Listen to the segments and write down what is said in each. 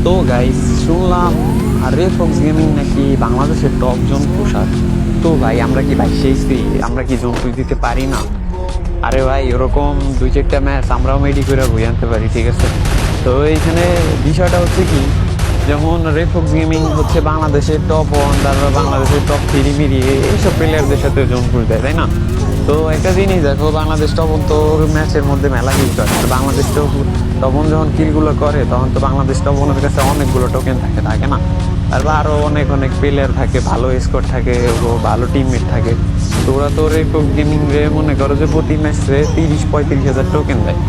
তো গাইস শুনলাম রেফক্স গেমিং নাকি বাংলাদেশের টপ জোন পোশাক। তো ভাই আমরা কি ভাই সেইছি, আমরা কি জোন পুষ দিতে পারি না? আরে ভাই ওরকম দুই চারটা ম্যাচ আমরাও মেডি করে বই আনতে পারি, ঠিক আছে? তো এইখানে বিষয়টা হচ্ছে কি, যেমন রেফক্স গেমিং হচ্ছে বাংলাদেশের টপ ওয়ান, তারপর বাংলাদেশের টপ থ্রি মিরি এইসব প্লেয়ারদের সাথে জোন পুষ দেয়, তাই না? তো একটা জিনিস দেখো, বাংলাদেশ তখন তো ম্যাচের মধ্যে মেলা কিল করে, আর বাংলাদেশ তখন যখন কিলগুলো করে তখন তো বাংলাদেশ তখনের কাছে অনেকগুলো টোকেন থাকে থাকে না? তারপর আরও অনেক অনেক প্লেয়ার থাকে, ভালো স্কোর থাকে, ভালো টিমমেট থাকে। তো ওরা তো রেফক্স গেমিং রে মনে করো যে প্রতি ম্যাচে 30-35 হাজার টোকেন দেয়।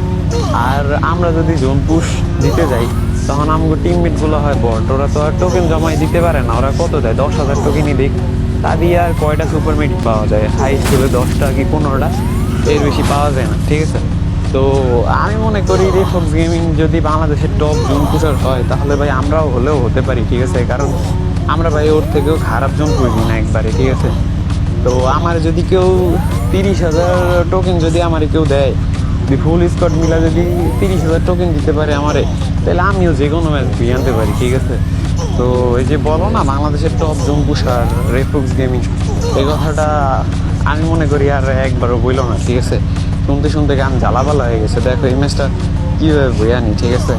আর আমরা যদি জোন পুশ দিতে যাই তখন আমাকে টিমমেটগুলো হয় বট, ওরা তো আর টোকেন জমাই দিতে পারে না। ওরা কত দেয়, 10,000 টোকেনই দিক, তা দিয়ে আর কয়টা সুপার মেডিক পাওয়া যায়? হাইস্ট হলে 10টা কি 15টা, এর বেশি পাওয়া যায় না, ঠিক আছে? তো আমি মনে করি রেফক্স গেমিং যদি বাংলাদেশের টপ জোন পুষার হয় তাহলে ভাই আমরাও হলেও হতে পারি, ঠিক আছে? কারণ আমরা ভাই ওর থেকেও খারাপ জোন পুষি না একবারে, ঠিক আছে? তো আমার যদি কেউ 30,000 টোকেন যদি আমার কেউ দেয়, যদি ফুল স্কোয়াড মিলা যদি 30,000 টোকেন দিতে পারে আমারে, তাহলে আমিও যে কোনো ম্যাচ দিয়ে আনতে পারি, ঠিক আছে? তো এই যে বলো না বাংলাদেশের টপ জোন পুষার রেফক্স গেমিং, এই কথাটা আমি মনে করি আর একবারও বইল না, ঠিক আছে? শুনতে শুনতে গান জ্বালাপালা হয়ে গেছে। দেখো এই ম্যাচটা কীভাবে বই আনি, ঠিক আছে?